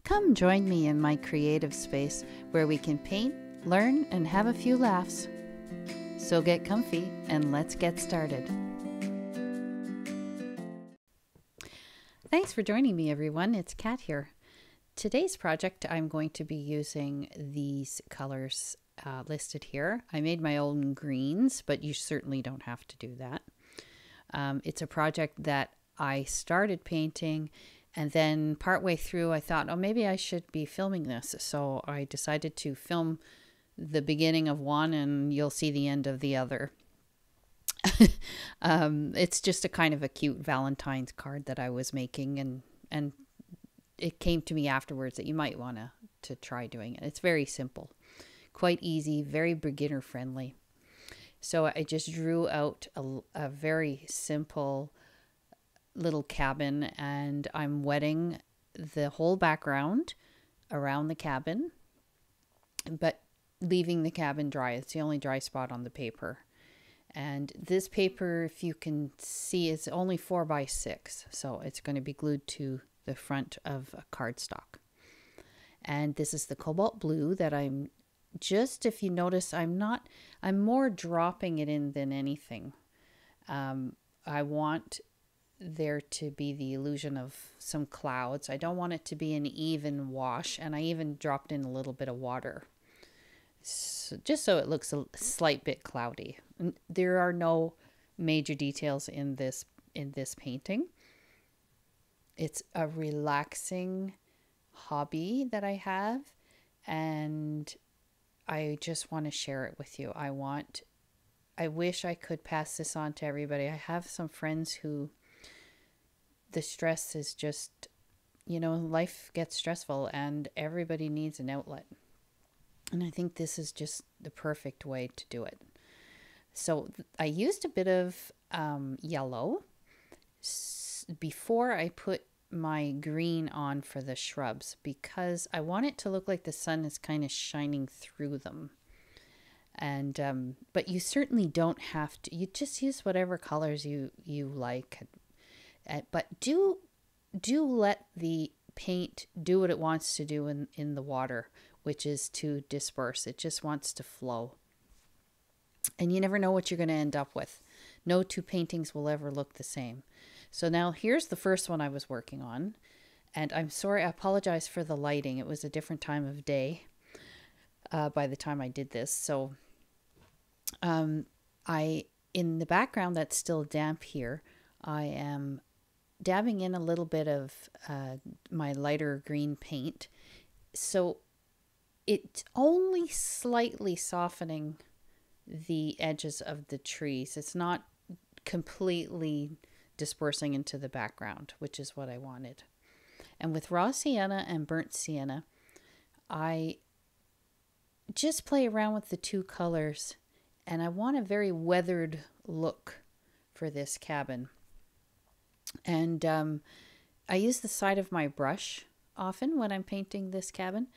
Come join me in my creative space where we can paint, learn, and have a few laughs. So get comfy and let's get started. Thanks for joining me, everyone. It's Kat here. Today's project, I'm going to be using these colors listed here. I made my own greens, but you certainly don't have to do that. It's a project that I started painting, and then partway through I thought, oh, maybe I should be filming this. So I decided to film the beginning of one and you'll see the end of the other. It's just a kind of a cute Valentine's card that I was making, and it came to me afterwards that you might want to try doing it. It's very simple, quite easy, very beginner friendly. So I just drew out a very simple little cabin, and I'm wetting the whole background around the cabin, but leaving the cabin dry. It's the only dry spot on the paper. And this paper, if you can see, it's only 4x6, so it's going to be glued to the front of a cardstock. And this is the cobalt blue that I'm just, if you notice, I'm more dropping it in than anything. I want there to be the illusion of some clouds. I don't want it to be an even wash, and I even dropped in a little bit of water, so just so it looks a slight bit cloudy. There are no major details in this painting. It's a relaxing hobby that I have, and I just want to share it with you. I wish I could pass this on to everybody. I have some friends who the stress is just, life gets stressful and everybody needs an outlet. And I think this is just the perfect way to do it. So I used a bit of yellow before I put my green on for the shrubs, because I want it to look like the sun is kind of shining through them. And but you certainly don't have to. You just use whatever colors you like. But do let the paint do what it wants to do in the water, which is to disperse. It just wants to flow. And you never know what you're going to end up with. No two paintings will ever look the same. So now here's the first one I was working on. And I'm sorry, I apologize for the lighting. It was a different time of day by the time I did this. So in the background that's still damp here, I am dabbing in a little bit of my lighter green paint. So it's only slightly softening the edges of the trees. It's not completely dispersing into the background, which is what I wanted. And with raw sienna and burnt sienna, I just play around with the two colors, and I want a very weathered look for this cabin. And I use the side of my brush often when I'm painting this cabin.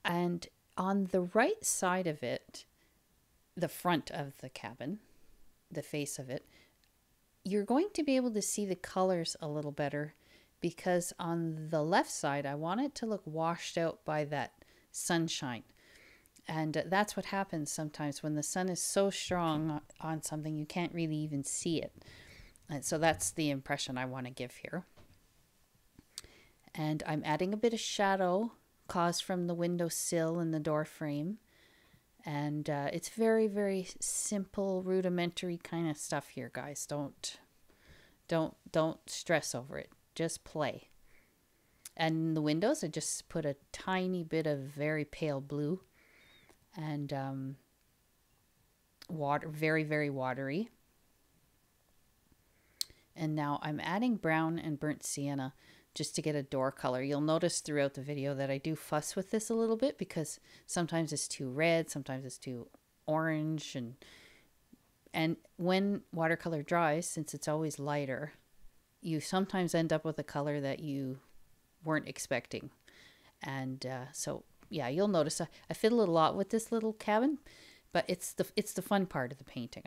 And on the right side of it, the front of the cabin, the face of it, you're going to be able to see the colors a little better, because on the left side, I want it to look washed out by that sunshine. And that's what happens sometimes when the sun is so strong on something, you can't really even see it. And so that's the impression I want to give here. And I'm adding a bit of shadow caused from the windowsill and the door frame. And it's very, very simple, rudimentary kind of stuff here, guys. Don't stress over it. Just play. And in the windows, I just put a tiny bit of very pale blue and water, very, very watery. And now I'm adding brown and burnt sienna just to get a door color. You'll notice throughout the video that I do fuss with this a little bit, because sometimes it's too red, sometimes it's too orange, and when watercolor dries, since it's always lighter, you sometimes end up with a color that you weren't expecting. And so yeah, you'll notice I fiddle a lot with this little cabin, but it's the fun part of the painting.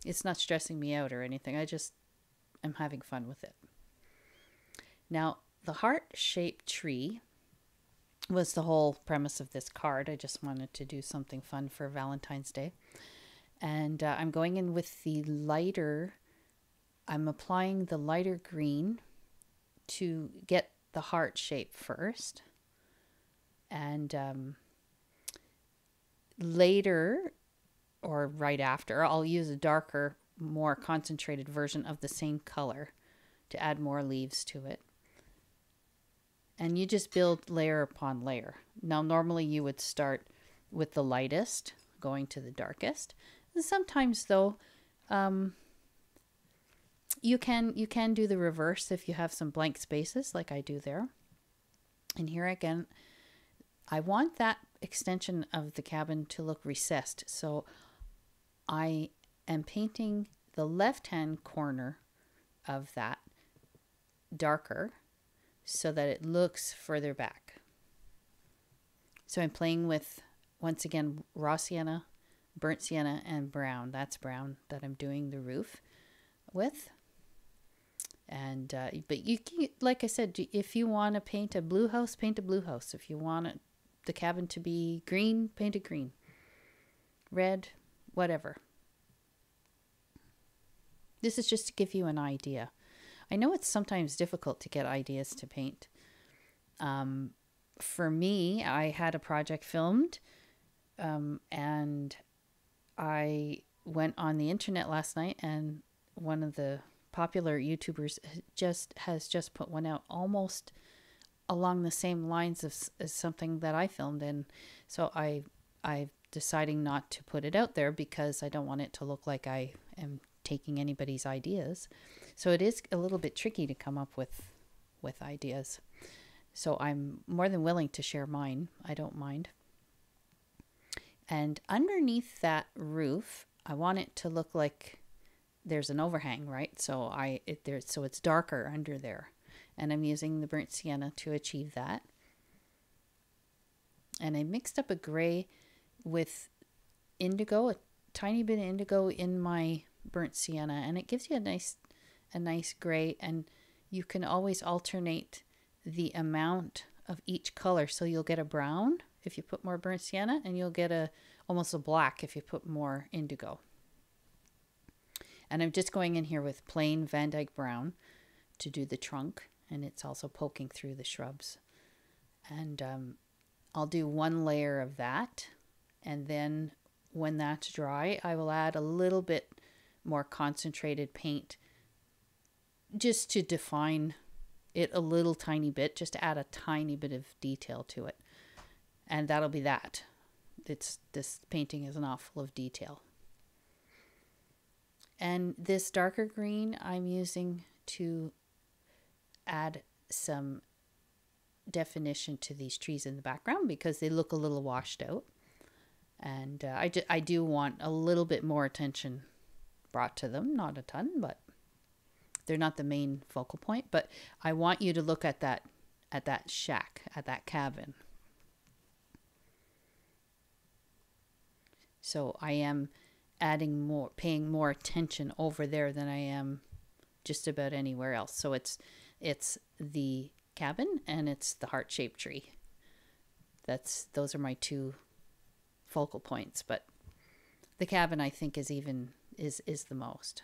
It's not stressing me out or anything. I just am having fun with it. Now, the heart-shaped tree was the whole premise of this card. I just wanted to do something fun for Valentine's Day. And I'm going in with the lighter, I'm applying the lighter green to get the heart shape first. And later, or right after, I'll use a darker, more concentrated version of the same color to add more leaves to it. And you just build layer upon layer. Now, normally you would start with the lightest, going to the darkest. And sometimes, though, you can do the reverse if you have some blank spaces, like I do there. And here again, I want that extension of the cabin to look recessed. So I am painting the left-hand corner of that darker so that it looks further back. So I'm playing with, once again, raw sienna, burnt sienna, and brown. That's brown that I'm doing the roof with. And but you can, like I said, if you want to paint a blue house, paint a blue house. If you want the cabin to be green, paint it green, red, whatever. This is just to give you an idea. I know it's sometimes difficult to get ideas to paint. For me, I had a project filmed, and I went on the internet last night, and one of the popular YouTubers has just put one out almost along the same lines as something that I filmed, and so I've deciding not to put it out there because I don't want it to look like I am taking anybody's ideas. So it is a little bit tricky to come up with ideas. So I'm more than willing to share mine. I don't mind. And underneath that roof, I want it to look like there's an overhang, right? So so it's darker under there. And I'm using the burnt sienna to achieve that. And I mixed up a gray with indigo, a tiny bit of indigo in my burnt sienna, and it gives you a nice gray, and you can always alternate the amount of each color. So you'll get a brown if you put more burnt sienna, and you'll get almost a black if you put more indigo. And I'm just going in here with plain Van Dyke brown to do the trunk, and it's also poking through the shrubs. And I'll do one layer of that, and then when that's dry, I will add a little bit more concentrated paint just to define it a little tiny bit, just to add a tiny bit of detail to it. And that'll be that. This painting is not full of detail. And this darker green I'm using to add some definition to these trees in the background because they look a little washed out. And I do want a little bit more attention brought to them, not a ton, but they're not the main focal point. But I want you to look at that shack, at that cabin. So I am paying more attention over there than I am just about anywhere else. So it's the cabin and it's the heart-shaped tree. Those are my two focal points, but the cabin I think is the most.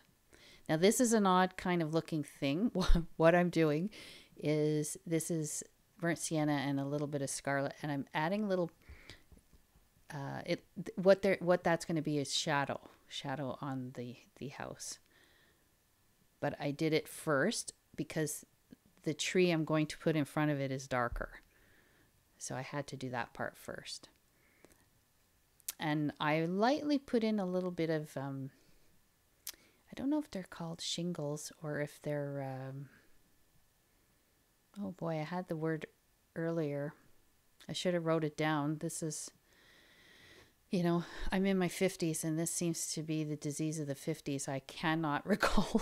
Now this is an odd kind of looking thing. What I'm doing is this is burnt sienna and a little bit of scarlet, and I'm adding little what that's going to be is shadow on the house. But I did it first because the tree I'm going to put in front of it is darker. So I had to do that part first. And I lightly put in a little bit of, I don't know if they're called shingles or if they're, oh boy, I had the word earlier. I should have wrote it down. This is, I'm in my 50s and this seems to be the disease of the 50s. I cannot recall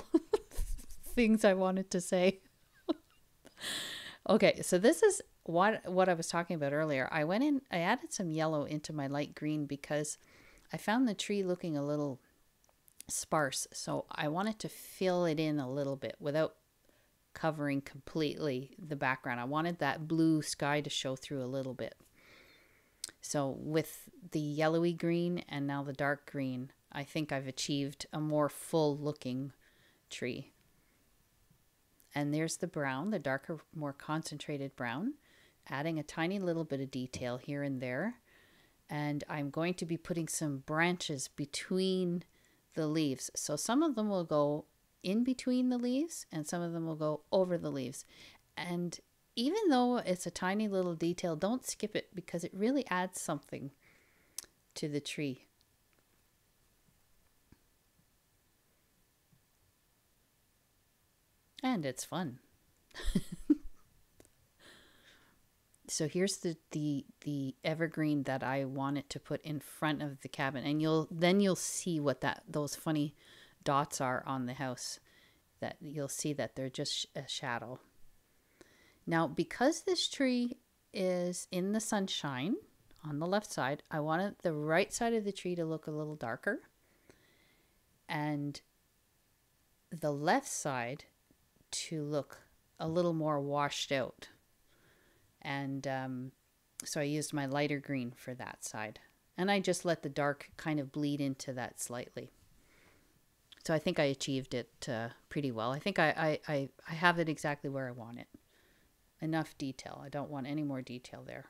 things I wanted to say. Okay, so this is what I was talking about earlier. I went in, I added some yellow into my light green because I found the tree looking a little sparse. So I wanted to fill it in a little bit without covering completely the background. I wanted that blue sky to show through a little bit. So with the yellowy green and now the dark green, I think I've achieved a more full looking tree. And there's the brown, the darker, more concentrated brown, adding a tiny little bit of detail here and there. And I'm going to be putting some branches between the leaves. So some of them will go in between the leaves and some of them will go over the leaves. And even though it's a tiny little detail, don't skip it because it really adds something to the tree. And it's fun. So here's the evergreen that I wanted to put in front of the cabin, and you'll see what those funny dots are on the house. That you'll see that they're just a shadow. Now, because this tree is in the sunshine on the left side, I wanted the right side of the tree to look a little darker, and the left side to look a little more washed out. And so I used my lighter green for that side. And I just let the dark kind of bleed into that slightly. So I think I achieved it pretty well. I think I have it exactly where I want it. Enough detail. I don't want any more detail there.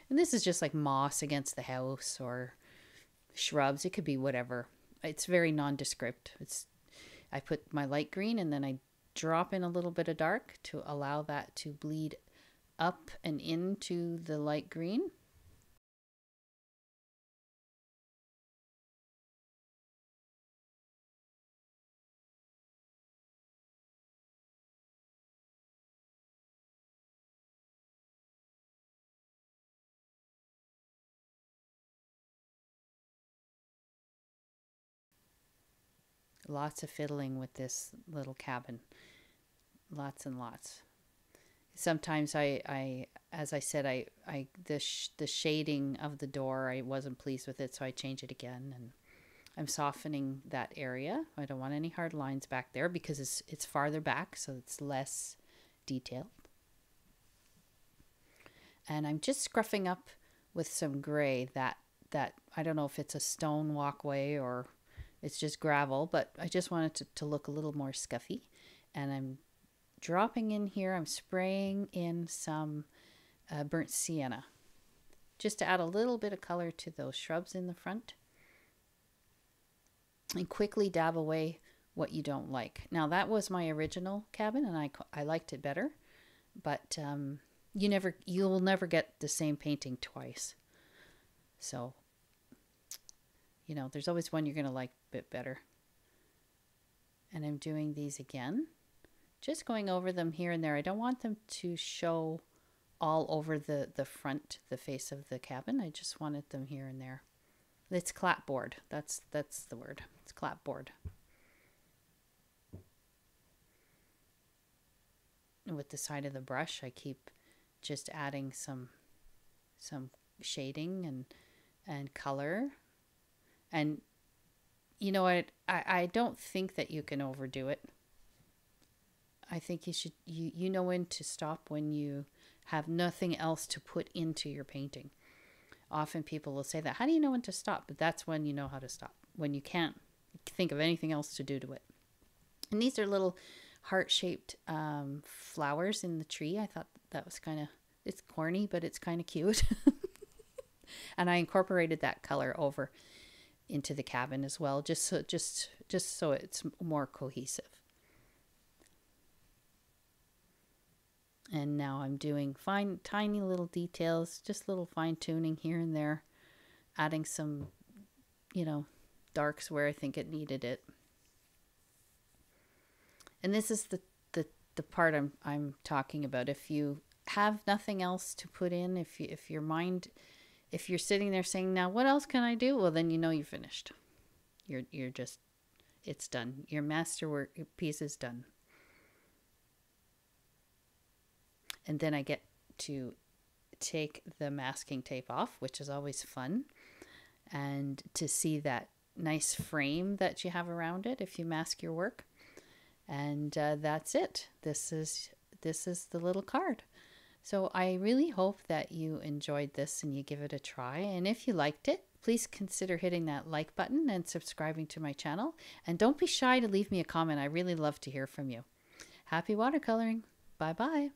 And this is just like moss against the house or shrubs. It could be whatever. It's very nondescript. I put my light green and then I drop in a little bit of dark to allow that to bleed up and into the light green. Lots of fiddling with this little cabin. Lots and lots. Sometimes as I said, the shading of the door, I wasn't pleased with it, so I change it again, and I'm softening that area. I don't want any hard lines back there because it's farther back, so it's less detailed. And I'm just scruffing up with some gray that I don't know if it's a stone walkway or it's just gravel, but I just want it to look a little more scuffy. And I'm dropping in here, I'm spraying in some burnt sienna just to add a little bit of color to those shrubs in the front, and quickly dab away what you don't like. Now that was my original cabin and I liked it better, but you'll never get the same painting twice. So there's always one you're going to like a bit better. And I'm doing these again. Just going over them here and there. I don't want them to show all over the front, the face of the cabin. I just wanted them here and there. It's clapboard. That's the word. It's clapboard. And with the side of the brush, I keep just adding some shading and color. And you know what? I don't think that you can overdo it. I think you know when to stop when you have nothing else to put into your painting. Often people will say that. How do you know when to stop? But that's when you know how to stop. When you can't think of anything else to do to it. And these are little heart-shaped flowers in the tree. I thought that was it's corny, but it's kind of cute. And I incorporated that color over into the cabin as well, just so it's more cohesive. And now I'm doing tiny little details, just little fine tuning here and there, adding some, darks where I think it needed it. And this is the part I'm talking about. If you have nothing else to put in, if you're sitting there saying, now what else can I do? Well, then you're finished. It's done. Your masterwork piece is done. And then I get to take the masking tape off, which is always fun. And to see that nice frame that you have around it if you mask your work. And that's it. This is the little card. So I really hope that you enjoyed this and you give it a try. And if you liked it, please consider hitting that like button and subscribing to my channel. And don't be shy to leave me a comment. I really love to hear from you. Happy watercoloring. Bye bye.